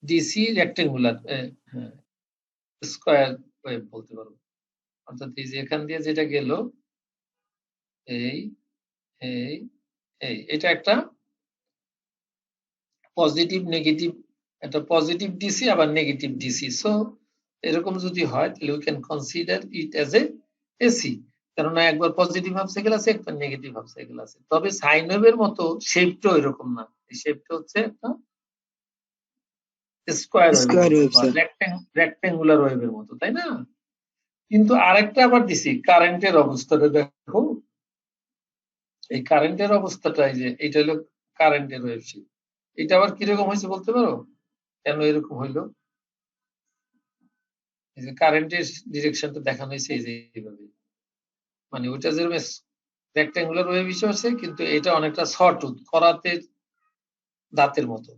DC rectangular square wave বলতে পারো। অর্থাৎ এই যে এখান দিয়ে যেটা গেল এই এই এই এটা একটা পজিটিভ নেগেটিভ, একটা পজিটিভ ডিসি আবার নেগেটিভ ডিসি। সো এরকম যদি হয় তাহলে we can consider it as a AC, কেননা একবার পজিটিভ হাফ সাইকেল আছে একবার নেগেটিভ হাফ সাইকেল আছে। তবে সাইন ওয়েভের মতো শেপটাও এরকম না, এই শেপটা হচ্ছে একটা স্কয়ার ওয়েভ বা রেক্টেঙ্গুলার ওয়েভের মতো, তাই না? কিন্তু আরেকটা আবার দিছি কারেন্টের অবস্থাটা দেখো, এই কারেন্টের অবস্থাটা এই যে এটা হলো কারেন্টের ওয়েভ শেপ। এটা আবার কিরকম হয়েছে বলতে পারো কেন এরকম হইলো? এই যে কারেন্টের ডিরেকশনটা দেখানো হয়েছে এই যে এইভাবে, মানে ওটা যেরকম রেক্টেঙ্গুলার ওয়েভ হিসেবে আছে কিন্তু এটা অনেকটা সটুথ করাতের দাঁতের মতো।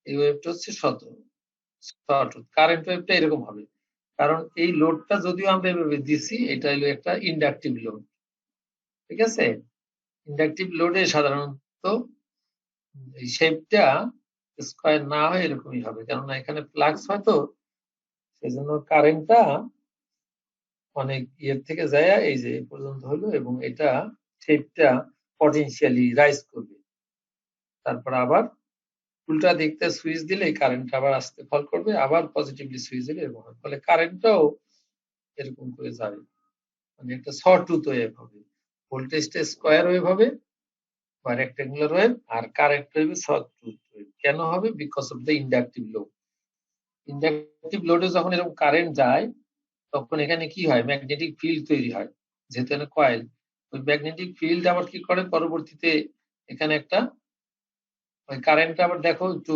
এই ওয়েভটা হচ্ছে সটুথ। কারেন্ট ওয়েভটা এরকম হবে, কারণ এই লোডটা যদিও আমরা এভাবে দিছি এটা হলো একটা ইন্ডাকটিভ লোড, ঠিক আছে? ইন্ডাকটিভ লোডে সাধারণত এই শেপটা স্কয়ার না হয় এরকমই হবে, কেননা এখানে ফ্লাক্স হয় তো, সেই জন্য কারেন্টটা অনেক ইয়ের থেকে যায় এই যে এই পর্যন্ত হলো এবং এটা শেপটা পটেনশিয়ালি রাইজ করবে। তারপর আবার উল্টা দিকতে সুইচ দিলে কারেন্ট আবার আসতে ফল করবে, আবার পজিটিভলি সুইচ দিলে এরকম হবে। ফলে কারেন্টটাও এরকম করে যাবে, মানে একটা সটুথ ওয়েভ হবে। ভোল্টেজটা স্কয়ার ওয়েভ হবে বা রেক্টেঙ্গুলার ওয়েভ, আর কারেন্ট ওয়েভ সটুথ ওয়েভ। কেন হবে? Because of the inductive load. Inductive লোডে যখন এরকম কারেন্ট যায় তখন এখানে কি হয়? ম্যাগনেটিক ফিল্ড তৈরি হয়, যেহেতু এখানে কয়েল। ওই ম্যাগনেটিক ফিল্ড আবার কি করে পরবর্তীতে এখানে একটা ওই কারেন্টটা আবার দেখো একটু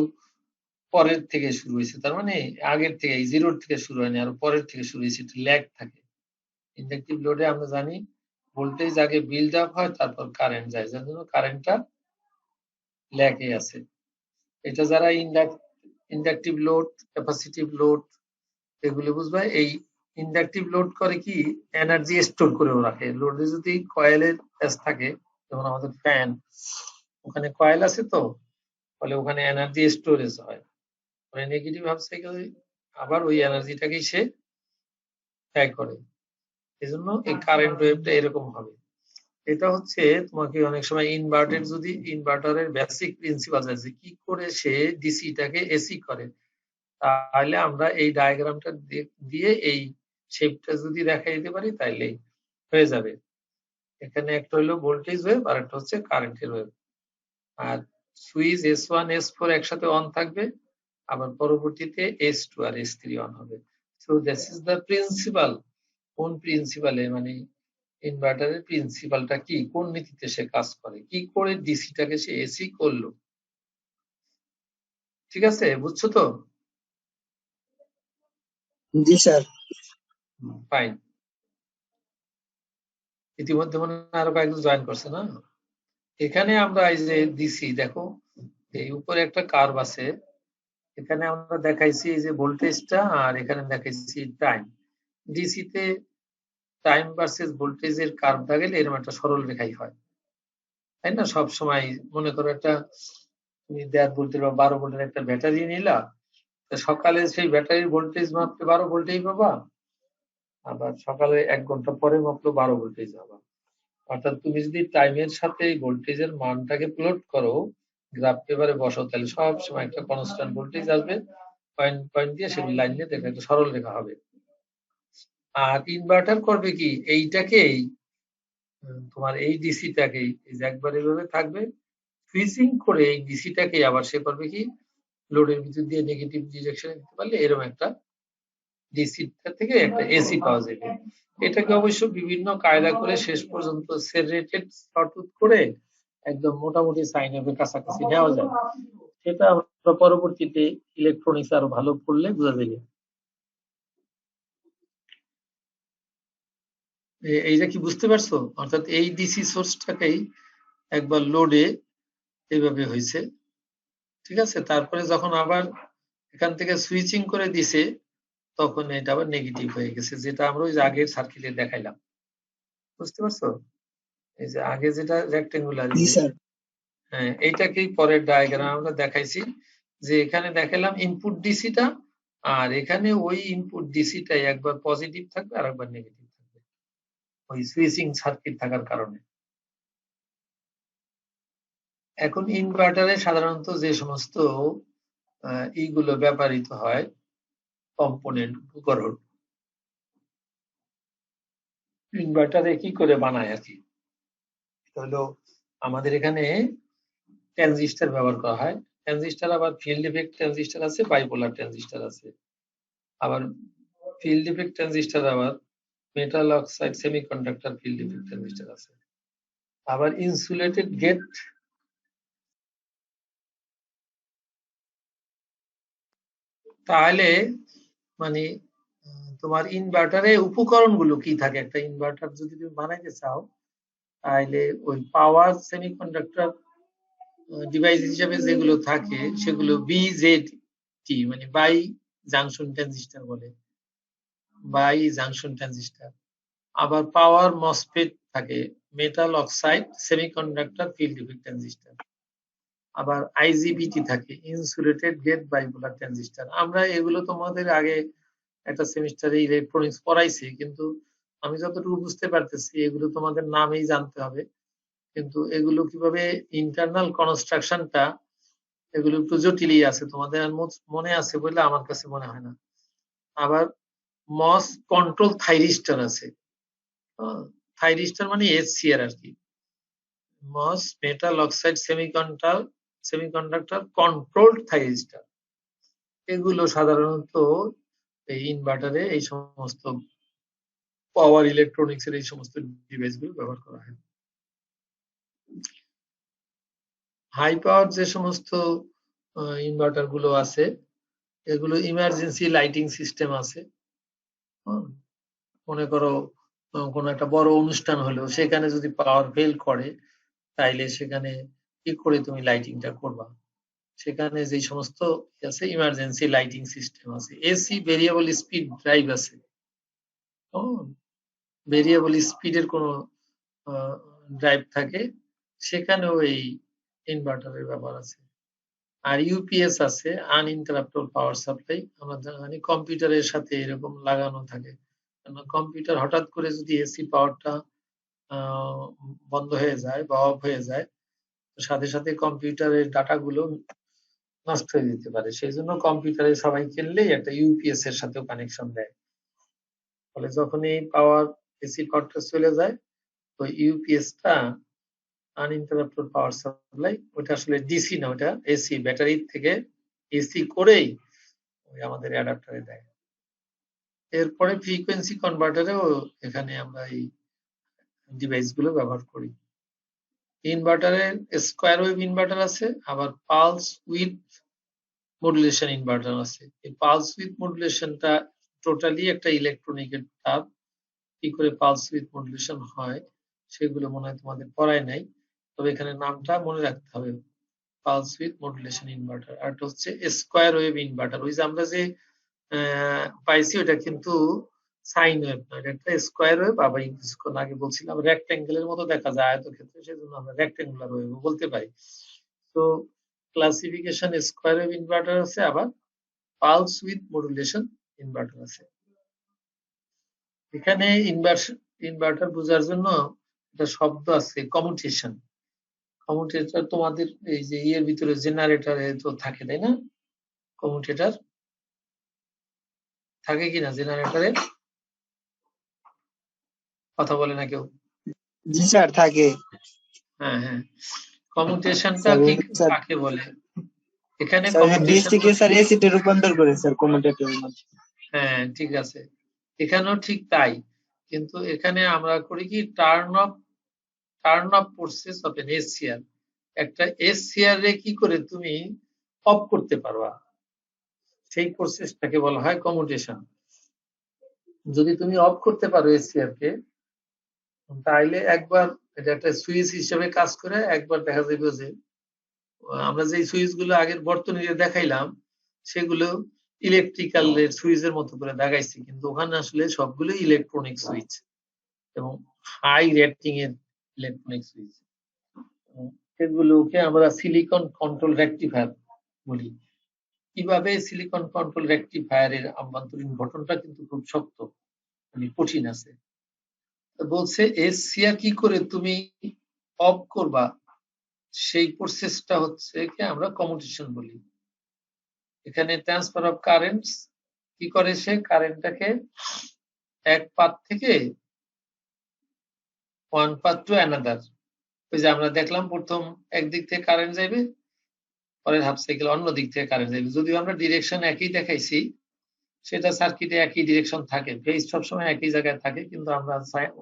পরের থেকে শুরু হয়েছে, তার মানে আগের থেকে জিরোর থেকে শুরু হয়নি, আরো পরের থেকে শুরু হয়েছে, একটু ল্যাগ থাকে। ইন্ডাকটিভ লোডে আমরা জানি ভোল্টেজ আগে বিল্ড আপ হয় তারপর কারেন্ট যায়, যার জন্য কারেন্টটা ল্যাগে আছে। এটা যারা ইন্ডাকটিভ লোড, ক্যাপাসিটিভ লোড এগুলো বুঝবা। এই ইন্ডাকটিভ লোড করে কি এনার্জি স্টোর করেও রাখে। লোডে যদি কয়েলের কাজ থাকে, যেমন আমাদের ফ্যান, ওখানে কয়েল আছে তো, ফলে ওখানে এনার্জি স্টোরেজ হয়। মানে নেগেটিভ হাফ সাইকেল আবার ওই এনার্জিটাকেই সে ব্যয় করে। এজন্য এই কারেন্ট ওয়েভটা এরকম হবে। এটা হচ্ছে তোমাকে অনেক সময় ইনভার্টারের বেসিক প্রিন্সিপাল আছে কি করে সে ডিসিটাকে এসি করে, তাহলে আমরা এই ডায়াগ্রামটা দিয়ে এই শেপটা যদি দেখাই দিতে পারি তাইলেই হয়ে যাবে। এখানে একটা হলো ভোল্টেজ ওয়েভ আর একটা হচ্ছে কারেন্টের ওয়েভ, আর সুইচ S1 S4 একসাথে অন থাকবে, আবার পরবর্তীতে S2 আর S3 অন হবে। So this is the principal. কোন প্রিন্সিপালে, মানে ইনভার্টারের প্রিন্সিপালটা কি, কোন নীতিতে সে কাজ করে, কি করে ডিসিটাকে সে এসি করলো। ঠিক আছে, বুঝছো তো? জি স্যার। ফাইন। ইতিমধ্যে মনে হয় আরো কয়েকজন জয়েন করছে না? এখানে আমরা এই যে ডিসি দেখো, এই উপরে একটা কার্ভ আছে, এখানে আমরা দেখাইছি এই যে ভোল্টেজটা আর এখানে দেখাইছি টাইম। ডিসিতে টাইম ভার্সেস ভোল্টেজের কার্ভটা গেলে এরকম একটা সরল রেখাই হয়, তাই না? সব সময় মনে করো একটা তুমি 1.5 ভোল্টের বা 12 ভোল্টের একটা ব্যাটারি নিলা, সকালে সেই ব্যাটারির ভোল্টেজ মাপলে 12 ভোল্টেই পাবা, আবার সকালে 1 ঘন্টা পরে মাপলে 12 ভোল্টেজ পাবা। অর্থাৎ তুমি যদি টাইমের সাথে এই ভোল্টেজের মানটাকে প্লট করো, গ্রাফ পেপারে বসাও, তাহলে সব সময় একটা কনস্ট্যান্ট ভোল্টেজ আসবে, পয়েন্ট পয়েন্ট দিয়ে সেগুলো লাইন দিয়ে দেখে একটা সরল রেখা হবে। আর ইনভার্টার করবে কি, এইটাকেই তোমার এই ডিসিটাকেই একবার এভাবে থাকবে, সুইচিং করে এই ডিসিটাকে আবার সে করবে কি লোডের ভিতর দিয়ে নেগেটিভ ডিরেকশনে দিতে পারলে এরকম একটা ডিসিটা থেকে একটা এসি পাওয়া যাবে। এটাকে অবশ্য বিভিন্ন কায়দা করে শেষ পর্যন্ত সেপারেটেড সটউট করে একদম মোটামুটি সাইন ওয়েভের কাছাকাছি নেওয়া যায়। সেটা আমরা পরবর্তীতে ইলেকট্রনিক্স আরো ভালো পড়লে বোঝা যাবে। এইটা কি বুঝতে পারছো? অর্থাৎ এই ডিসি সোর্সটাকেই একবার লোডে এইভাবে হয়েছে, ঠিক আছে? তারপরে যখন আবার এখান থেকে সুইচিং করে দিছে তখন এটা আবার নেগেটিভ হয়ে গেছে, যেটা আমরা ওই আগের সার্কিটে দেখাইলাম। বুঝতে পারছো? এই যে আগে যেটা রেক্টেঙ্গুলার, হ্যাঁ, এইটাকেই পরের ডায়াগ্রাম আমরা দেখাইছি যে এখানে দেখালাম ইনপুট ডিসিটা, আর এখানে ওই ইনপুট ডিসিটাই একবার পজিটিভ থাকবে আর একবার নেগেটিভ থাকবে ওই সুইচিং সার্কিট থাকার কারণে। এখন ইনভার্টারে সাধারণত যে সমস্ত এইগুলো ব্যবহৃত হয় কম্পোনেন্ট উপকরণ ইনভার্টারে কি করে বানায় আর কি, হলো আমাদের এখানে ট্রানজিস্টর ব্যবহার করা হয়। ট্রানজিস্টর আবার ফিল্ড ইফেক্ট ট্রানজিস্টর আছে, বাইপোলার ট্রানজিস্টর আছে। আবার ফিল্ড ইফেক্ট ট্রানজিস্টর আবার metal oxide semiconductor field effect transistor আছে। আবার ইনসুলেটেড গেট, তাহলে মানে তোমার ইনভার্টারে উপকরণগুলো কি থাকে? একটা ইনভার্টার যদি তুমি বানাইতে চাও তাহলে ওই পাওয়ার সেমিকন্ডাক্টর ডিভাইস হিসেবে যেগুলো থাকে সেগুলো বিজেটি মানে বাই জাংশন ট্রানজিস্টর বলে, বাই জাংশন ট্রানজিস্টর। আবার পাওয়ার মসফেট থাকে, metal oxide semiconductor field effect transistor. আবার আইজিবিটি থাকে, ইনসুলেটেড গেট বাইপোলার ট্রানজিস্টর। আমরা এগুলো তোমাদের আগে একটা সেমিস্টারে ইলেকট্রনিক্স পড়াইছি, কিন্তু আমি যতটুকু বুঝতে পারতেছি এগুলো তোমাদের নামেই জানতে হবে, কিন্তু এগুলো কিভাবে ইন্টারনাল কনস্ট্রাকশনটা এগুলো একটু জটিলই আছে, তোমাদের মনে আছে বলে আমার কাছে মনে হয় না। আবার মস কন্ট্রোল থাইরিস্টর আছে, থাইরিস্টর মানে এসসিআর আর কি, MOS metal oxide semiconductor controlled thyristor. এগুলো সাধারণত এই ইনভার্টারে এই সমস্ত পাওয়ার ইলেকট্রনিক্স এর এই সমস্ত ডিভাইস গুলো ব্যবহার করা হয়। হাই পাওয়ার যে সমস্ত ইনভার্টার গুলো আছে এগুলো ইমার্জেন্সি লাইটিং সিস্টেম আছে। মনে করো কোনো একটা বড় অনুষ্ঠান হলো, সেখানে যদি পাওয়ার ফেল করে তাইলে সেখানে কি করে তুমি লাইটিংটা করবা, সেখানে যে সমস্ত আছে ইমার্জেন্সি লাইটিং সিস্টেম আছে। এসি ভেরিয়েবল স্পিড ড্রাইভ আছে, ভেরিয়েবল স্পিডের কোনো ড্রাইভ থাকে, সেখানেও এই ইনভার্টারের ব্যবহার আছে। আর ইউপিএস আছে, আনইন্টারাপ্টেড পাওয়ার সাপ্লাই। আমরা জানি কম্পিউটারের সাথে এরকম লাগানো থাকে, কম্পিউটার হঠাৎ করে যদি এসি পাওয়ারটা বন্ধ হয়ে যায় বা অফ হয়ে যায়, সাথে সাথে কম্পিউটারের ডাটাগুলো নষ্ট হয়ে যেতে পারে। সেই জন্য কম্পিউটারে সবাই খেললেই একটা ইউপিএস এর সাথেও কানেকশন দেয়। ফলে যখন এই পাওয়ার এসি পাওয়ারটা চলে যায়, ওই ইউপিএসটা আনইন্টারাপ্টেড পাওয়ার সাপ্লাই, ওটা আসলে ডিসি না, ওটা এসি, ব্যাটারি থেকে এসি করেই ওই আমাদের অ্যাডাপ্টারে দেয়। এরপরে ফ্রিকোয়েন্সি কনভার্টারেও এখানে আমরা এই ডিভাইস গুলো ব্যবহার করি। ইনভার্টারের স্কোয়ার ওয়েভ ইনভার্টার আছে, আবার পালস উইথ মডুলেশন ইনভার্টার আছে। এই পালস উইথ মডুলেশনটা টোটালি একটা ইলেকট্রনিকের তাপ, কি করে পালস উইথ মডুলেশন হয় সেগুলো মনে হয় তোমাদের পড়ায় নাই, তবে এখানে নামটা মনে রাখতে হবে, পালস উইথ মডুলেশন ইনভার্টার। আর এটা হচ্ছে স্কোয়ার ওয়েভ ইনভার্টার। ওই যে আমরা যে পাইছি ওটা কিন্তু সাইন ওয়েভ না, এটা একটা স্কোয়ার ওয়েভ। আবার কিছুক্ষণ আগে বলছিলাম রেক্ট্যাঙ্গেলের মতো দেখা যায় আয়তক্ষেত্রে, সেজন্য আমরা রেক্ট্যাঙ্গুলার ওয়েভ বলতে পারি। তো ক্লাসিফিকেশন স্কোয়ার ওয়েভ ইনভার্টার আছে, আবার পালস উইথ মডুলেশন ইনভার্টার আছে। এখানে ইনভার্টার বোঝার জন্য একটা শব্দ আছে, কমিউটেশন। কমিউটেটর তোমাদের এই যে ইয়ের ভিতরে জেনারেটরে তো থাকে, তাই না? কমিউটেটর থাকে কিনা জেনারেটরে? কথা বলে না কেউ? জি স্যার, থাকে। হ্যাঁ হ্যাঁ, কমিউটেশনটা কি কাকে বলে? এখানে ডিসি কে স্যার এসি তে রূপান্তর করে স্যার কমিউটেটরের মধ্যে। হ্যাঁ ঠিক আছে, এখানেও ঠিক তাই, কিন্তু এখানে আমরা করি কি turn off process of N SCR. একটা এসসিআর রে কি করে তুমি অফ করতে পারবা, সেই প্রসেসটাকে বলা হয় কমিউটেশন। যদি তুমি অফ করতে পারো এসসিআর কে, তাইলে একবার এটা একটা সুইচ হিসেবে কাজ করে, একবার দেখা যাবে যে আমরা যে সুইচ গুলো আগের বর্তনীতে দেখাইলাম সেগুলো ইলেকট্রিক্যাল এর সুইচের মতো করে দেখাইছি, কিন্তু ওখানে আসলে সবগুলো ইলেকট্রনিক সুইচ এবং হাই রেটিং এর ইলেকট্রনিক সুইচ। এগুলোকে আমরা সিলিকন কন্ট্রোল রেকটিফায়ার বলি। কিভাবে সিলিকন কন্ট্রোল রেকটিফায়ারের আভ্যন্তরীণ গঠনটা কিন্তু খুব শক্ত, মানে কঠিন আছে। বলছে এসসিআর কি করে তুমি অফ করবা, সেই প্রসেসটা হচ্ছে কি আমরা কমিউটেশন বলি। এখানে ট্রান্সফার অফ কারেন্টস কি করে, সে কারেন্টটাকে এক পাথ থেকে ওয়ান পাথ টু অ্যানাদার। ওই যে আমরা দেখলাম প্রথম একদিক থেকে কারেন্ট যাবে, পরের হাফ সাইকেল অন্য দিক থেকে কারেন্ট যাবে। যদিও আমরা ডিরেকশন একই দেখাইছি, সেটা সার্কিটে একই ডিরেকশন থাকে, ফেজ সবসময় একই জায়গায় থাকে, কিন্তু আমরা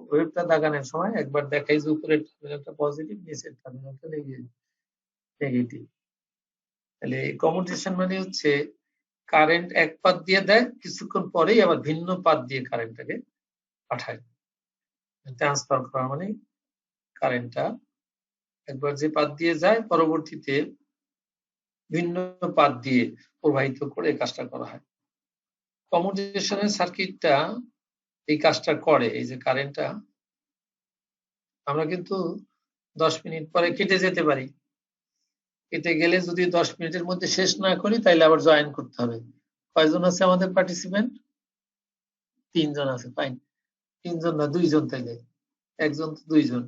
ওয়েভটা দাগানোর সময় একবার দেখাই যে উপরের টার্মিনালটা পজিটিভ, নিচের টার্মিনালটা নেগেটিভ। তাহলে কমিউটেশন মানে হচ্ছে কারেন্ট এক পাথ দিয়ে দেয়, কিছুক্ষণ পরেই আবার ভিন্ন পাথ দিয়ে কারেন্টটাকে পাঠায়। ট্রান্সফার করা মানে কারেন্টটা একবার যে পাথ দিয়ে যায় পরবর্তীতে ভিন্ন পাথ দিয়ে প্রবাহিত করে এই কাজটা করা হয়। কমিউটেশনের সার্কিটটা এই কাজটা করে। এই যে কারেন্টটা আমরা কিন্তু 10 মিনিট পরে কেটে যেতে পারি, কেটে গেলে যদি 10 মিনিটের মধ্যে শেষ না করি তাহলে আবার জয়েন করতে হবে। কয়জন আছে আমাদের পার্টিসিপেন্ট? 3 জন আছে। ফাইন, 3 জন না 2 জন, তাইলে একজন তো 2 জন।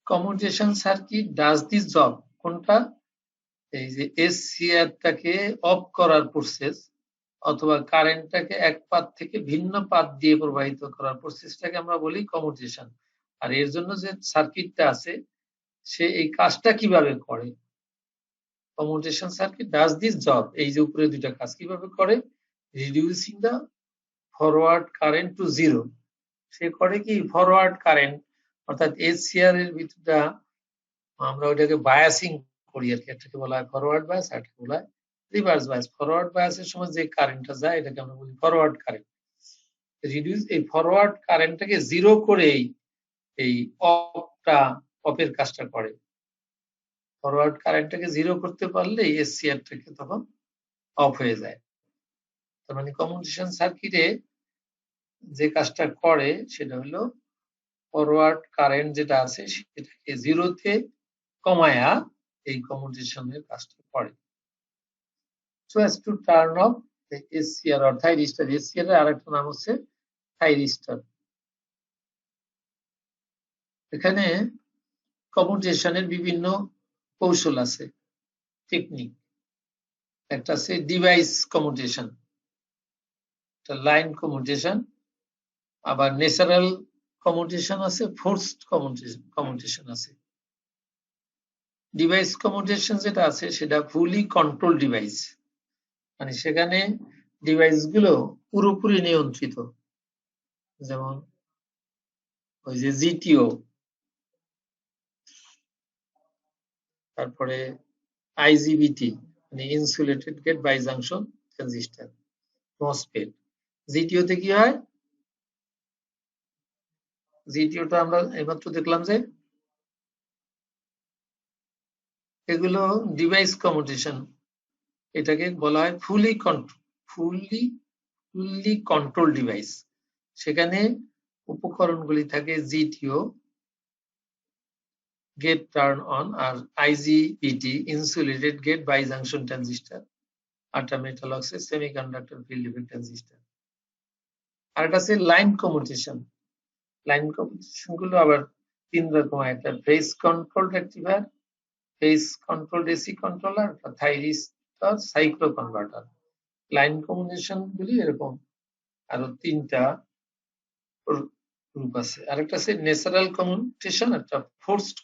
Commutation circuit does this job. কোনটা? এই যে এসসিআরটাকে অফ করার প্রসেস অথবা কারেন্টটাকে এক পাথ থেকে ভিন্ন পাথ দিয়ে প্রবাহিত করার প্রসেসটাকে আমরা বলি কমিউটেশন। আর এর জন্য যে সার্কিটটা আছে সে এই কাজটা কিভাবে করে, commutation circuit does this job, এই যে উপরে দুইটা কাজ কিভাবে করে, রিডিউসিং দা ফরওয়ার্ড কারেন্ট টু জিরো। সে করে কি, ফরওয়ার্ড কারেন্ট অর্থাৎ এসসিআর এর ভিতরটা আমরা ওইটাকে বায়াসিং করি আর কি, একটাকে বলা হয় ফরওয়ার্ড বায়াস, আরেকটাকে বলা হয় রিভার্স বায়াস। ফরওয়ার্ড বায়াসের সময় যে কারেন্টটা যায় এটাকে আমরা বলি ফরওয়ার্ড কারেন্ট। রিডিউস এই ফরওয়ার্ড কারেন্টটাকে জিরো করেই এই অফের কাজটা করে। ফরওয়ার্ড কারেন্টটাকে জিরো করতে পারলে এসসিআরটাকে তখন অফ হয়ে যায়। তার মানে কমিউটেশন সার্কিটে যে কাজটা করে সেটা হলো ফরওয়ার্ড কারেন্ট যেটা আছে সেটাকে জিরোতে কমায়া এই কমিউটেশনের কাজটা করে। So as to turn off SCR or thyristor. SCR এর আরেকটা নাম হচ্ছে থাইরিস্টার। এখানে কমিউটেশনের বিভিন্ন কৌশল আছে, টেকনিক। একটা আছে ডিভাইস কমিউটেশন, একটা লাইন কমিউটেশন, আবার ন্যাচারাল কমিউটেশন আছে, ফোর্সড কমিউটেশন আছে। ডিভাইস কমিউটেশন যেটা আছে সেটা ফুলি কন্ট্রোল ডিভাইস, মানে সেখানে ডিভাইস গুলো পুরোপুরি নিয়ন্ত্রিত। যেমন ওই যে জিটিও, তারপরে আইজিবিটি মানে insulated gate bi junction transistor, MOSFET. জিটিওতে কি হয়, জিটিওটা আমরা এইমাত্র দেখলাম যে এগুলো ডিভাইস কমিউটেশন, এটাকে বলা হয় ফুললি কন্ট্রোল ডিভাইস। সেখানে উপকরণগুলি থাকে জিটিও, গেট টার্ন অন, আর IGBT insulated gate bi junction transistor, আরটা metal oxide semiconductor field effect transistor. আর এটা আছে লাইন কমিউটেশন। লাইন কমিউটেশন গুলো আবার 3 রকম, একটা phase control rectifier, phase control AC controller, thyristor, cyclo converter. Line commutation গুলি এরকম আরো 3টা গ্রুপ আছে। আরেকটা আছে ন্যাচারাল কমিউটেশন, একটা ফোর্সড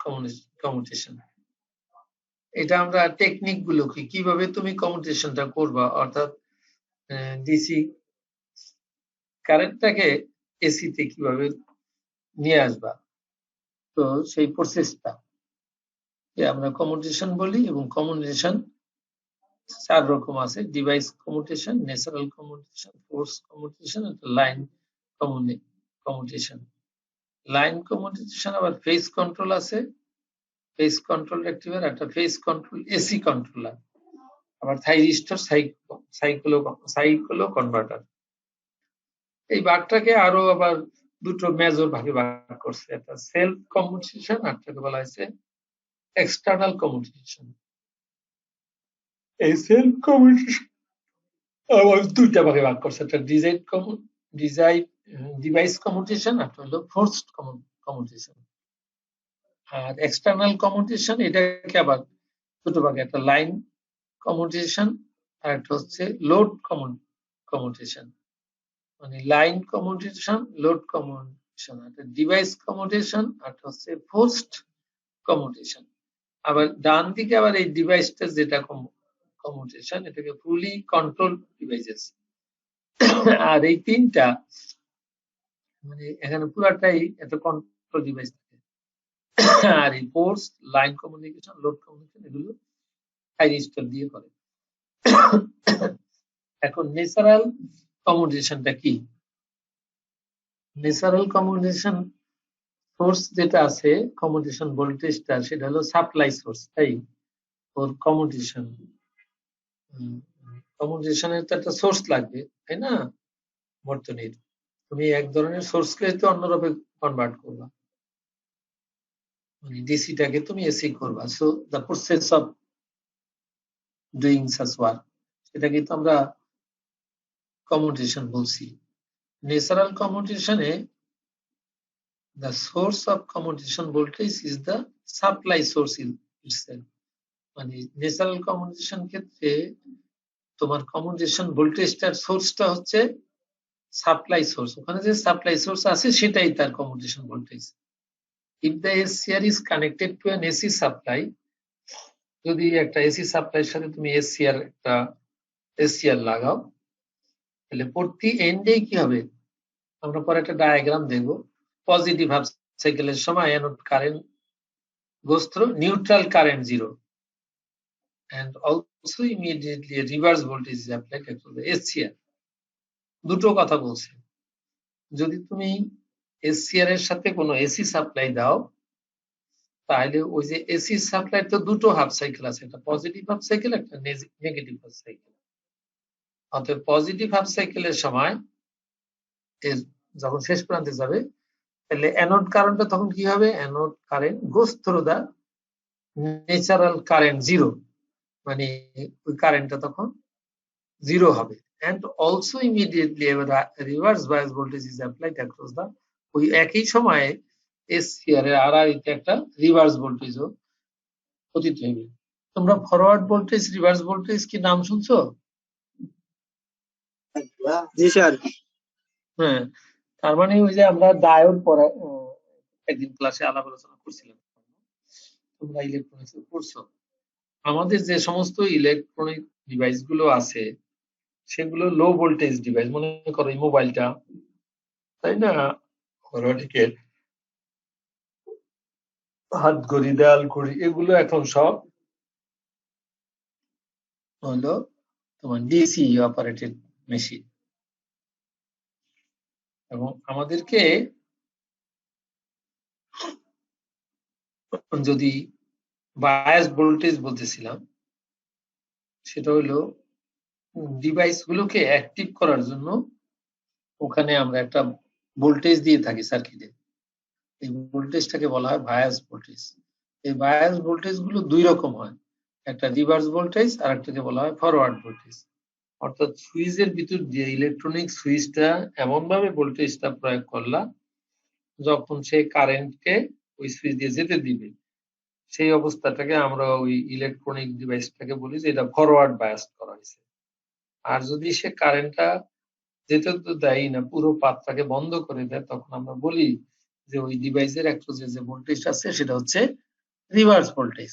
কমিউটেশন। এটা আমরা টেকনিক গুলো কিভাবে তুমি কমিউটেশনটা করবা, অর্থাৎ ডিসি কারেন্টটাকে এসিতে কিভাবে নিয়ে আসবা, তো সেই প্রসেসটা আমরা কমিউটেশন বলি। এবং কমিউটেশন 4 রকম আছে, device commutation, natural commutation, force commutation, line commutation. Line commutation আবার ফেজ কন্ট্রোল আছে, ফেজ কন্ট্রোল রেকটিফায়ার, একটা ফেজ কন্ট্রোল এসি কন্ট্রোলার, আবার থাইরিস্টর, সাইক্লো কনভার্টার। এই ভাগটাকে আরো আবার দুটো মেজর ভাগে ভাগ করছে, একটা সেলফ কমিউটেশন, একটাকে বলা হয়েছে এক্সটার্নাল কমিউটেশন। এই সেলফ কমিউনিকেশন আবার দুইটা ভাগে ভাগ করছে, একটা ডিভাইস কমিউনিকেশন, একটা হলো ফোর্সড কমিউনিকেশন। আর এক্সটার্নাল কমিউনিকেশন এটাকে আবার দুটো ভাগে, একটা লাইন কমিউনিকেশন আর একটা হচ্ছে লোড কমিউনিকেশন। মানে লাইন কমিউনিকেশন, লোড কমিউনিকেশন, একটা ডিভাইস কমিউনিকেশন আর হচ্ছে ফোর্সড কমিউনিকেশন। আবার ডান দিকে আবার এই ডিভাইসটা যেটা কমিউনিকেশন, এটাকে ফুলি কন্ট্রোল ডিভাইসেস। আর এই তিনটা মানে এখানে পুরাটাই একটা কন্ট্রোল ডিভাইস থাকে। আর এই force, line communication, load communication এগুলো থাইরিস্টর দিয়ে করে। এখন ন্যাচারাল কমিউনিকেশনটা কি? ন্যাচারাল কমিউনিকেশন সোর্স যেটা আছে, কমিউনিকেশন ভোল্টেজটা সেটা হলো সাপ্লাই সোর্স, তাই ওর কমিউনিকেশনের তো একটা সোর্স লাগবে, তাই না? বর্তনীর তুমি এক ধরনের সোর্সকে তো অন্যরূপে কনভার্ট করবা, মানে ডিসিটাকে তুমি এসি করবা। So the process of doing such work, সেটাকে তো আমরা কমিউনিকেশন বলছি। ন্যাচারাল কমিউনিকেশনে the source of commutation voltage is the supply source itself. মানে ন্যাচারাল কমিউনিকেশন ক্ষেত্রে তোমার কমিউনিকেশন ভোল্টেজটার সোর্সটা হচ্ছে সাপ্লাই সোর্স, ওখানে যে সাপ্লাই সোর্স আছে সেটাই তার communication voltage. If the ACR is connected to an AC supply, যদি একটা এসি সাপ্লাইয়ের সাথে তুমি এসিআর লাগাও, তাহলে প্রতি এন্ডে কি হবে, আমরা পরে একটা ডায়াগ্রাম দেখব। পজিটিভ হাফ সাইকেলের সময় anode current goes through neutral current 0 and also immediately a reverse voltage is applied to the SCR. দুটো কথা বলছে, যদি তুমি এসসিআর এর সাথে কোনো এসি সাপ্লাই দাও, তাহলে ওই যে এসি সাপ্লাই তো দুটো হাফ সাইকেল আছে, একটা পজিটিভ হাফ সাইকেল, একটা নেগেটিভ হাফ সাইকেল। অতএব পজিটিভ হাফ সাইকেলের সময় যখন শেষ প্রান্তে যাবে, তাহলে অ্যানোড কারেন্টটা তখন কি হবে, anode current goes through the natural current 0, মানে ওই কারেন্টটা তখন 0 হবে। and also immediately a reverse bias voltage is applied across the, ওই একই সময়ে এসসিআর এর আড়াআড়িতে একটা রিভার্স ভোল্টেজও পতিত হবে। তোমরা ফরওয়ার্ড ভোল্টেজ, রিভার্স ভোল্টেজ কি নাম শুনছো? জি স্যার। হ্যাঁ, তার মানে ওই যে আমরা ডায়োড পড়া একদিন ক্লাসে আলাপ আলোচনা করছিলাম, তোমরা ইলেকট্রনিক্স পড়ছো। আমাদের যে সমস্ত ইলেকট্রনিক ডিভাইস গুলো আছে সেগুলো লো ভোল্টেজ ডিভাইস, মনে করো এই মোবাইলটা, তাই না? ঘড়িকে, হাত ঘড়ি, দেয়াল ঘড়ি, এগুলো এখন সব হলো তোমার ডিসি অপারেটেড মেশিন। এবং আমাদেরকে যদি বায়াস ভোল্টেজ বলতেছিলাম, সেটা হলো ডিভাইস গুলোকে অ্যাক্টিভ করার জন্য ওখানে আমরা একটা ভোল্টেজ দিয়ে থাকি সার্কিটে। এই ভোল্টেজটাকে বলা হয় বায়াস ভোল্টেজ। এই বায়াস ভোল্টেজ গুলো দুই রকম হয়, একটা রিভার্স ভোল্টেজ আর একটাকে বলা হয় ফরওয়ার্ড ভোল্টেজ। অর্থাৎ সুইচের ভিতর দিয়ে ইলেকট্রনিক সুইচটা এমন ভাবে ভোল্টেজটা প্রয়োগ করলা যখন সে কারেন্টকে ওই সুইচ দিয়ে যেতে দিবে, সেই অবস্থাটাকে আমরা ওই ইলেকট্রনিক ডিভাইসটাকে বলি যে এটা ফরওয়ার্ড বায়াস করা হয়েছে। আর যদি সে কারেন্টটা যেতে তো দেয় না, পুরো পাতটাকে বন্ধ করে দেয়, তখন আমরা বলি যে ওই ডিভাইসের অ্যাক্রোসে যে ভোল্টেজ আছে সেটা হচ্ছে রিভার্স ভোল্টেজ।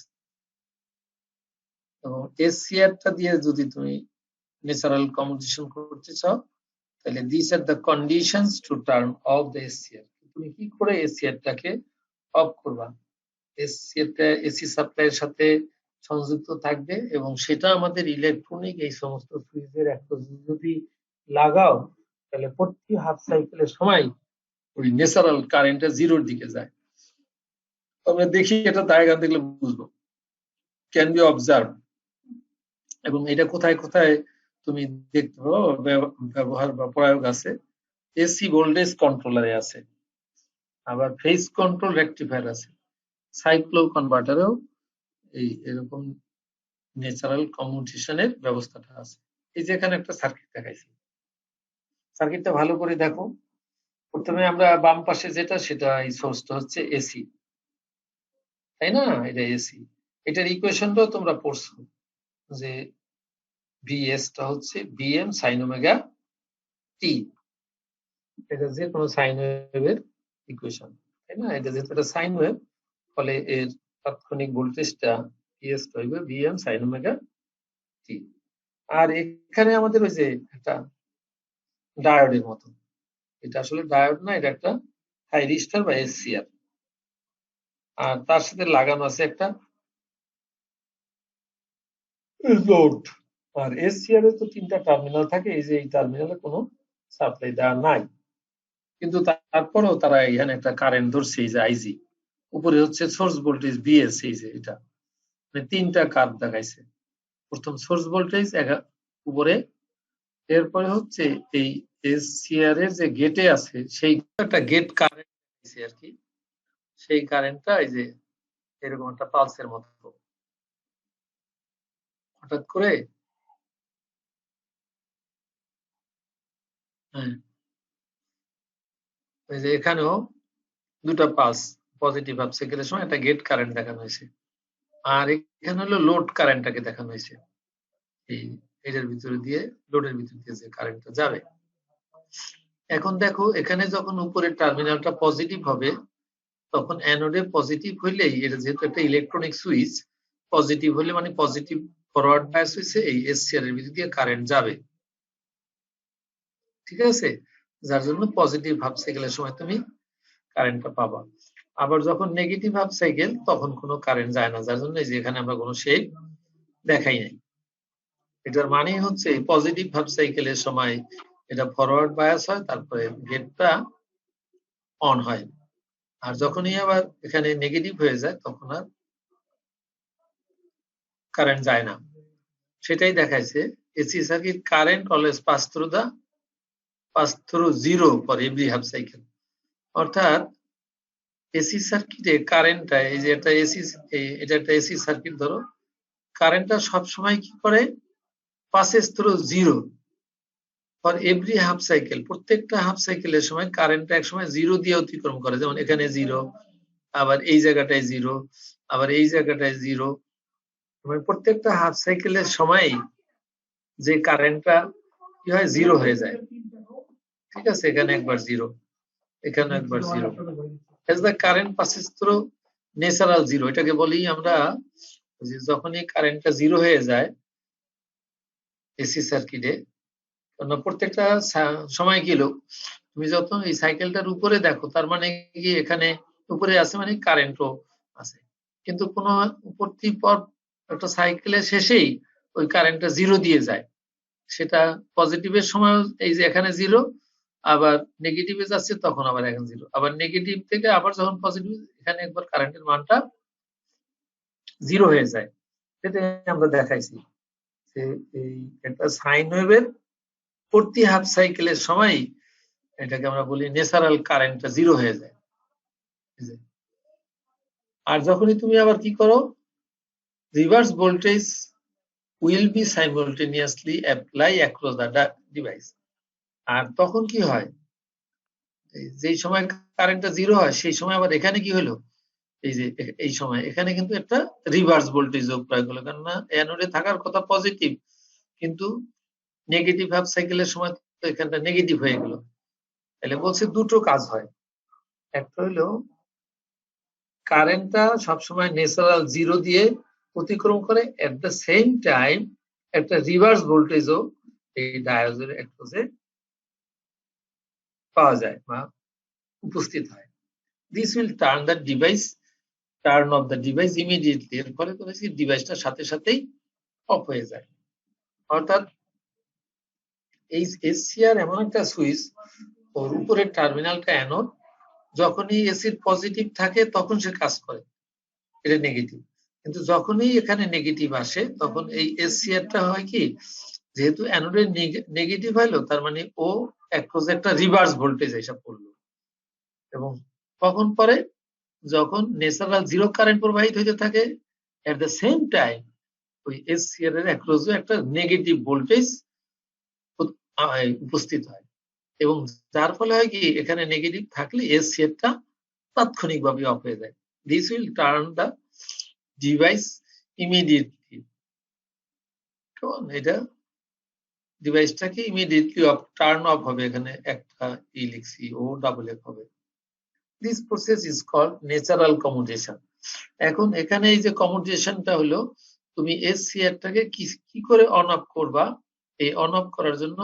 এবং এসসিআরটা দিয়ে যদি তুমি ন্যাচারাল কমিউনিকেশন করতে চাও, তাহলে this are the conditions two turn of the SCR. তুমি কি করে এসসিআরটাকে অফ করবা? এসসিআরটা এসি সাপ্লাইয়ের সাথে সংযুক্ত থাকবে এবং সেটা আমাদের ইলেকট্রনিক এই সমস্ত সুইচের অ্যাক্রোসে যদি লাগাও, তাহলে প্রতি হাফ সাইকেলের সময় ওই ন্যাচারাল কারেন্টটা 0-র দিকে যায়। আমরা দেখি, এটা ডায়াগ্রাম দেখলে বুঝবো, ক্যান বি অবজার্ভ। এবং এটা কোথায় কোথায় তুমি দেখতে পাবো ব্যবহার বা প্রয়োগ আছে, এসি ভোল্টেজ কন্ট্রোলারে আছে, আবার ফেজ কন্ট্রোল রেকটিফায়ার আছে, সাইক্লো কনভার্টারেও এই এরকম ন্যাচারাল কমিউটেশনের ব্যবস্থাটা আছে। এই যে এখানে একটা সার্কিট দেখাইছি, সার্কিটটা ভালো করে দেখো। প্রথমে আমরা বাম পাশে যেটা, সেটা এই সোর্সটা হচ্ছে এসি, তাই না? এটা এসি। এটার ইকুয়েশনটাও তোমরা পড়ছো যে ভিএস টা হচ্ছে বিএম সাইন ওমেগা টি। এটা যে কোনো সাইন ওয়েভের ইকুয়েশন, তাই না? এটা যেহেতু একটা সাইন ওয়েভ, ফলে এর তাৎক্ষণিক ভোল্টেজটা ভিএস হইবে বিএম সাইন ওমেগা টি। আর এখানে আমাদের ওই যে একটা ডায়োডের মতো, এটা আসলে ডায়োড না, এটা একটা থাইরিস্টার বা এসসিআর। আর তার সাথে লাগানো আছে একটা লোড। আর এসসিআর এর তো 3টা টার্মিনাল থাকে, এই যে এই টার্মিনালে কোনো সাপ্লাই দেওয়া নাই, কিন্তু তারপরেও তারা এখানে একটা কারেন্ট ধরছে, এই যে আইজি। উপরে হচ্ছে সোর্স ভোল্টেজ বিএস, এই যে এটা মানে 3টা কার্ভ দেখাইছে। প্রথম সোর্স ভোল্টেজ উপরে, এরপরে হচ্ছে এই এসসিআর এর যে গেটে আছে সেই একটা গেট কারেন্ট আর কি, সেই কারেন্টটা এই যে এরকম একটা পালসের মতো হঠাৎ করে, হ্যাঁ, এই যে এখানেও দুটা পালস পজিটিভ হাফ সাইকেলের সময় একটা গেট কারেন্ট দেখানো হয়েছে, আর এখানে হলো লোড কারেন্টটাকে দেখানো হয়েছে। এই এটার ভিতরে দিয়ে, লোডের ভিতর দিয়ে যে কারেন্টটা যাবে। এখন দেখো এখানে যখন উপরের টার্মিনালটা পজিটিভ হবে, তখন অ্যানোডে পজিটিভ হইলেই, এটা যেহেতু একটা ইলেকট্রনিক সুইচ, পজিটিভ হলে মানে পজিটিভ ফরওয়ার্ড বায়াস হইছে, এই এসসিআর এর ভিতর দিয়ে কারেন্ট যাবে, ঠিক আছে? যার জন্য পজিটিভ হাফ সাইকেলের সময় তুমি কারেন্টটা পাবা। আবার যখন নেগেটিভ হাফ সাইকেল, তখন কোনো কারেন্ট যায় না, যার জন্য এই যে এখানে আমরা কোনো শেপ দেখাই নাই। এটার মানে হচ্ছে পজিটিভ হাফ সাইকেলের সময় এটা ফরওয়ার্ড বায়াস হয়, তারপরে গেটটা অন হয়। আর যখনই আবার এখানে নেগেটিভ হয়ে যায়, তখন আর কারেন্ট যায় না। সেটাই দেখাইছে AC circuit current always pass through zero for every half cycle. অর্থাৎ এসি সার্কিটে কারেন্টটা, এই যে এটা একটা এসি সার্কিট, ধরো কারেন্টটা সবসময় কি করে, passes through zero for every half cycle. প্রত্যেকটা হাফ সাইকেলের সময় কারেন্টটা এক সময় জিরো দিয়ে অতিক্রম করে, যেমন এখানে জিরো, আবার এই জায়গাটায় জিরো, আবার এই জায়গাটায় জিরো। মানে প্রত্যেকটা হাফ সাইকেলের সময় যে কারেন্টটা কি হয়, জিরো হয়ে যায়, ঠিক আছে? এখানে একবার জিরো, এখানে একবার zero. as the current passes through natural zero, এটাকে বলি আমরা যে যখনই কারেন্টটা জিরো হয়ে যায় এসি সার্কিটে, প্রত্যেকটা সময় গেল, তুমি যখন এই সাইকেলটার উপরে দেখো, তার মানে কি এখানে উপরে আছে মানে কারেন্টও আছে, কিন্তু কোন পর একটা সাইকেলের শেষেই ওই কারেন্টটা জিরো দিয়ে যায়। সেটা পজিটিভের সময় এই যে এখানে জিরো, আবার নেগেটিভে যাচ্ছে তখন আবার এখন জিরো, আবার নেগেটিভ থেকে আবার যখন পজিটিভ, এখানে একবার কারেন্টের মানটা জিরো হয়ে যায়। সেটাই আমরা দেখাইছি যে এই একটা সাইন ওয়েভের প্রতি হাফ সাইকেলের সময় এটাকে আমরা বলি ন্যাচারাল কারেন্টটা জিরো হয়ে যায়। আর যখনই তুমি আবার কি করো, reverse voltage will be simultaneously apply across the device. আর তখন কি হয়, যেই সময় কারেন্টটা জিরো হয় সেই সময় আবার এখানে কি হলো, এই যে এই সময় এখানে কিন্তু একটা রিভার্স ভোল্টেজ যোগ প্রয়োগ হলো, কেননা অ্যানোডে থাকার কথা পজিটিভ, কিন্তু নেগেটিভ হাফ সাইকেলের সময় তো এখানটা নেগেটিভ হয়ে গেল। তাহলে বলছে দুটো কাজ হয়, একটা হলো কারেন্টটা সবসময় ন্যাচারাল জিরো দিয়ে অতিক্রম করে, এট দ্য সেম টাইম একটা রিভার্স ভোল্টেজও এই ডায়োডের অ্যাক্রসে পাওয়া যায় বা উপস্থিত হয়। This will turn off the device immediately. এর ফলে ডিভাইসটা সাথে সাথেই অফ হয়ে যায়। অর্থাৎ এই এসসিআর এমন একটা সুইচ, ওর উপরের টার্মিনালটা অ্যানোড, যখনই এসির পজিটিভ থাকে তখন সে কাজ করে, এটা নেগেটিভ। কিন্তু যখনই এখানে নেগেটিভ আসে, তখন এই এসসিআরটা হয় কি, যেহেতু অ্যানোডের নেগেটিভ হলো, তার মানে ও অ্যাক্রস একটা রিভার্স ভোল্টেজ এসে পড়লো, এবং কখন পরে, যখন ন্যাচারাল জিরো কারেন্ট প্রবাহিত হইতে থাকে, এট দ্য সেম টাইম ওই এসসিআর এর অ্যাক্রসে একটা নেগেটিভ ভোল্টেজ উপস্থিত হয় এবং যার ফলে হয় কি এখানে নেগেটিভ থাকলে এসসিআরটা তাৎক্ষণিকভাবে অফ হয়ে যায়। This will turn the device immediately. এটা ডিভাইসটাকে ইমিডিয়েটলি টার্ন অফ হবে। এখানে একটা ই লিখছি, ও ডাবল এফ হবে। This process is called natural commutation. এখন এখানে এই যে কমিউটেশনটা হলো, তুমি এসসিআরটাকে কি করে অন অফ করবা। এই অন অফ করার জন্য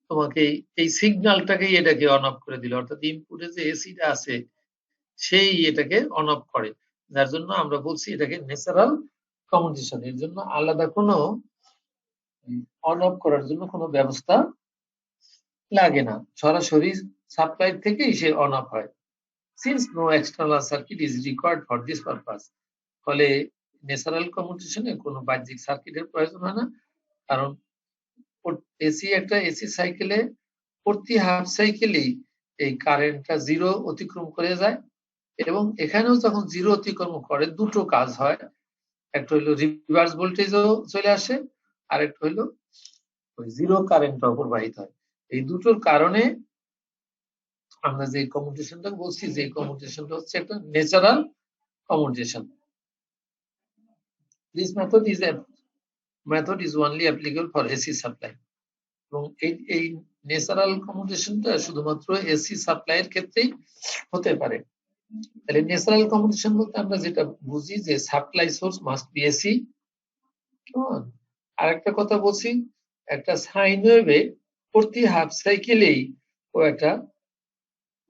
তোমাকে এই সিগন্যালটাকেই এটাকে অন অফ করে দিল, অর্থাৎ ইনপুটে যে এসিটা আছে সেই এটাকে অন অফ করে, যার জন্য আমরা বলছি এটাকে ন্যাচারাল কমিউটেশন। এর জন্য আলাদা কোনো অন অফ করার জন্য কোনো ব্যবস্থা লাগে না, সরাসরি সাপ্লাই থেকেই সে অন অফ হয়। Since no external circuit is required for this purpose, ফলে ন্যাচারাল কমিউটেশনে কোনো বাহ্যিক সার্কিটের প্রয়োজন হয় না। কারণ এসি সাইকেলে প্রতি হাফ সাইকেলেই এই কারেন্টটা জিরো অতিক্রম করে যায় এবং এখানেও যখন জিরো অতিক্রম করে দুটো কাজ হয়, একটা হলো রিভার্স ভোল্টেজও চলে আসে, আর একটা হলো ওই জিরো কারেন্টটা প্রবাহিত হয়। এই দুটোর কারণে আমরা যে কমিউটেশনটা বলছি, যে কমিউটেশনটা হচ্ছে একটা natural commutation. This method is only applicable for AC supply. এবং এই ন্যাচারাল কমিউটেশনটা শুধুমাত্র এসি সাপ্লাই এর ক্ষেত্রেই হতে পারে। তাহলে ন্যাচারাল কমিউটেশন বলতে আমরা যেটা বুঝি যে supply source must be AC. আর একটা কথা বলছি, একটা সাইন ওয়েভে প্রতি হাফ সাইকেলেই ও একটা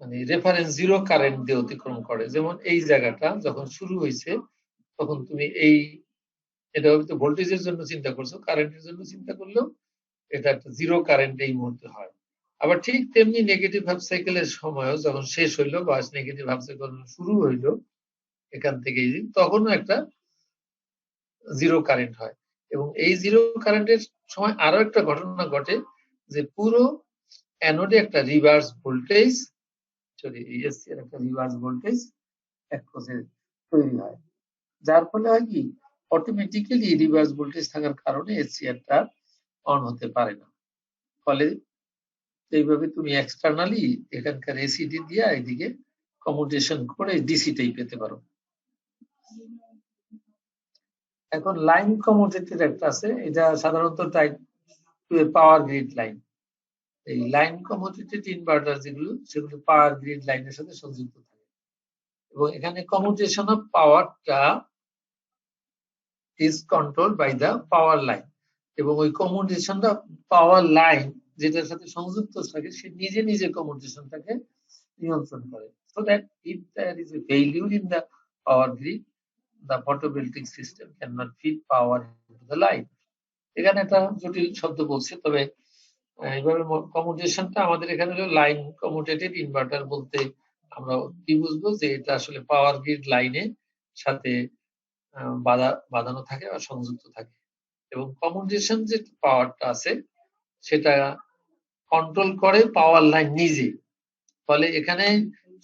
মানে রেফারেন্স জিরো কারেন্ট দিয়ে অতিক্রম করে। যেমন এই জায়গাটা যখন শুরু হয়েছে তখন তুমি এটা হয়তো ভোল্টেজের জন্য চিন্তা করছো, কারেন্টের জন্য চিন্তা করলেও এটা একটা জিরো কারেন্ট এই মুহূর্তে হয়। আবার ঠিক তেমনি নেগেটিভ হাফ সাইকেলের সময়ও যখন শেষ হইলো বা নেগেটিভ হাফ সাইকেল শুরু হইলো এখান থেকে, তখনও একটা জিরো কারেন্ট হয়। এবং এই জিরো কারেন্টের সময় আরো একটা ঘটনা ঘটে যে পুরো অ্যানোডে একটা রিভার্স ভোল্টেজ একটা রিভার্স ভোল্টেজ তৈরি হয়, যার ফলে হয় কি অটোমেটিক্যালি রিভার্স ভোল্টেজ থাকার কারণে এসিআরটা অন হতে পারে না। ফলে এইভাবে তুমি এক্সটার্নালি এখানকার এসিডি দিয়ে এদিকে কমিউটেশন করে ডিসিটাই পেতে পারো। এখন লাইন কমিউটেটেড একটা আছে, এটা সাধারণত টাইপ 2 এর পাওয়ার গ্রিড লাইন। এই লাইন কমিউটেটেড ইনভার্টার যেগুলো, সেগুলো পাওয়ার গ্রিড লাইনের সাথে সংযুক্ত থাকে এবং এখানে কমিউটেশন অফ পাওয়ারটা is control by the power line. এবং ওই কমিউটেশনটা পাওয়ার লাইন যেটার সাথে সংযুক্ত থাকে সে নিজে নিজে কমিউটেশনটাকে নিয়ন্ত্রণ করে। So that if there is a failure in the power grid, the photovoltaic system cannot feed power into the line. এখানে একটা জটিল শব্দ বলছে, তবে এইভাবে কমিউটেশনটা আমাদের এখানে হলো লাইন কমিউটেটেড ইনভার্টার বলতে আমরা কি বুঝবো, যে এটা আসলে পাওয়ার গ্রিড লাইনের সাথে বাঁধানো থাকে বা সংযুক্ত থাকে এবং কমিউটেশন যে পাওয়ারটা আছে সেটা কন্ট্রোল করে পাওয়ার লাইন নিজে। ফলে এখানে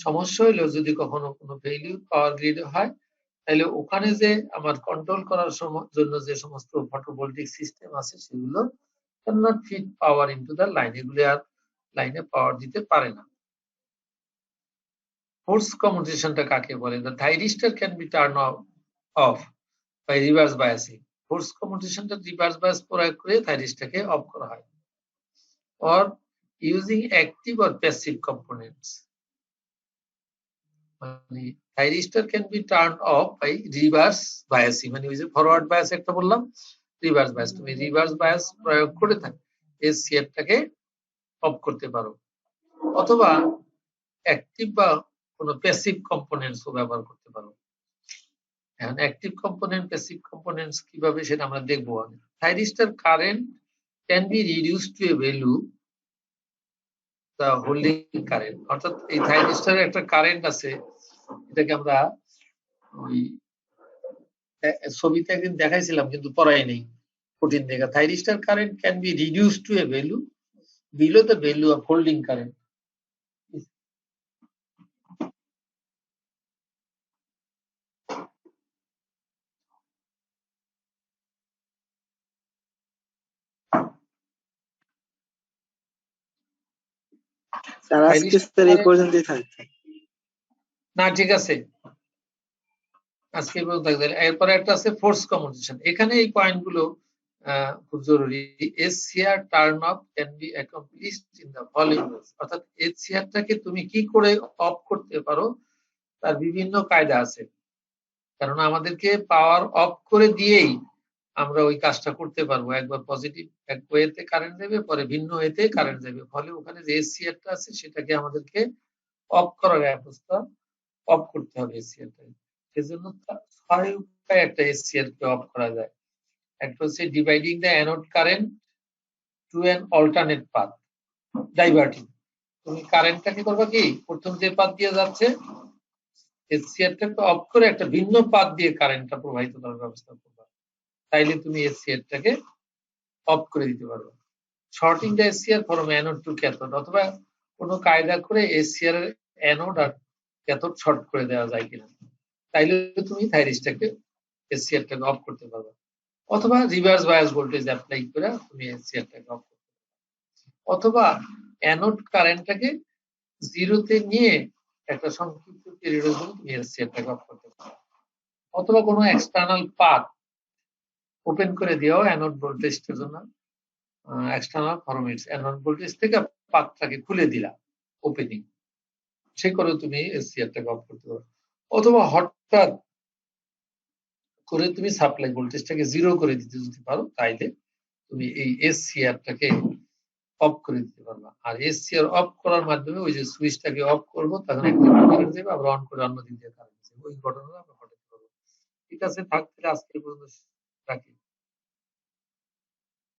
সমস্যা হইলো যদি কখনো কোনো ফেইলিউর পাওয়ার গ্রিডে হয়, তাহলে ওখানে যে আমার কন্ট্রোল করার জন্য যে সমস্ত ফটোভোল্টিক সিস্টেম আছে সেগুলো cannot feed power into the line, এগুলো আর লাইনে পাওয়ার দিতে পারে না। ফোর্স কমিউটেশনটা কাকে বলে? The thyristor can be turned off by reverse biasing. Force কমিউটেশনটা রিভার্স বায়াস প্রয়োগ করে থাইরিস্টরকে অফ করা হয়। or using active or passive components. মানে thyristor can be turn off by reverse biasing, মানে ওই যে ফরওয়ার্ড বায়াস একটা বললাম, রিভার্স বায়াস, তুমি রিভার্স বায়াস প্রয়োগ করে থাকো এসসিএফটাকে অফ করতে পারো, অথবা অ্যাক্টিভ বা কোনো প্যাসিভ কম্পোনেন্টসও ব্যবহার করতে পারো। এখন অ্যাক্টিভ কম্পোনেন্ট প্যাসিভ কম্পোনেন্টস কিভাবে সেটা আমরা দেখবো। Thyristor current can be reduced to a value the holding current, অর্থাৎ এই থাইরিস্টরের একটা কারেন্ট আছে, এটাকে আমরা ওই ছবিতে একদিন দেখাইছিলাম কিন্তু পড়াই নেই, কঠিন দেখা। Thyristor current can be reduced to a value below the value of holding current. Sir আজকে স্যার এই পর্যন্তই থাকছে। না ঠিক আছে, আজকে এই পর্যন্ত থাকবে। এরপরে একটা আছে ফোর্স কমিউনিকেশন। এখানে এই পয়েন্টগুলো খুব জরুরি। SCR turn off can be accomplished in the following ways, অর্থাৎ এসসিআরটাকে তুমি কি করে অফ করতে পারো তার বিভিন্ন কায়দা আছে। কারণ আমাদেরকে পাওয়ার অফ করে দিয়েই আমরা ওই কাজটা করতে পারবো। একবার পজিটিভ এক ওয়েতে কারেন্ট যাবে, পরে ভিন্ন ওয়েতে কারেন্ট যাবে, ফলে ওখানে যে এসসিআরটা আছে সেটাকে আমাদেরকে অফ করার ব্যবস্থা অফ করতে হবে এসসিআরটা। সেজন্য 6 উপায়ে একটা এসসিআর কে অফ করা যায়। একটা হচ্ছে dividing the anode current to an alternate path, diverting. তুমি কারেন্টটাকে করবা কি, প্রথম যে পাথ দিয়ে যাচ্ছে এসসিআরটাকে অফ করে একটা ভিন্ন পাথ দিয়ে কারেন্টটা প্রবাহিত করার ব্যবস্থা করবা, তাইলে তুমি এসসিআরটাকে অফ করে দিতে পারবে। Shorting the SCR from anode to cathode, অথবা কোনো কায়দা করে এসসিআর এর অ্যানোড আর ক্যাথোড শর্ট করে দেওয়া যায় কিনা, তাইলে তুমি থাইরিস্টটাকে এসসিআরটাকে অফ করতে পারবে। অথবা রিভার্স বায়াস ভোল্টেজ অ্যাপ্লাই করে তুমি এসসিআরটাকে অফ করতে পারবে। অথবা অ্যানোড কারেন্টটাকে জিরোতে নিয়ে একটা সংক্ষিপ্ত পিরিয়ডের জন্য তুমি এসসিআরটাকে অফ করতে পারবে। অথবা কোনো এক্সটার্নাল পাথ ওপেন করে দিও অ্যানোড ভোল্টেজটার জন্য, এক্সটার্নাল ফরমেটস অ্যানোড ভোল্টেজ থেকে পাথটাকে খুলে দিলা ওপেনিং, সে করে তুমি এসসিআরটাকে অফ করতে পারো। অথবা হঠাৎ করে তুমি সাপ্লাই ভোল্টেজটাকে জিরো করে দিতে যদি পারো, তাইলে তুমি এই এসসিআরটাকে অফ করে দিতে পারবা। আর এসসিআর অফ করার মাধ্যমে ওই যে সুইচটাকে অফ করবো, তখন একটা কারেন্ট যাবে, আবার অন করে অন্য দিক দিয়ে কারেন্ট যাবে, ওই ঘটনাটা আমরা ঘটাতে পারবো। ঠিক আছে, থাকতে আজকে পর্যন্ত রাখি।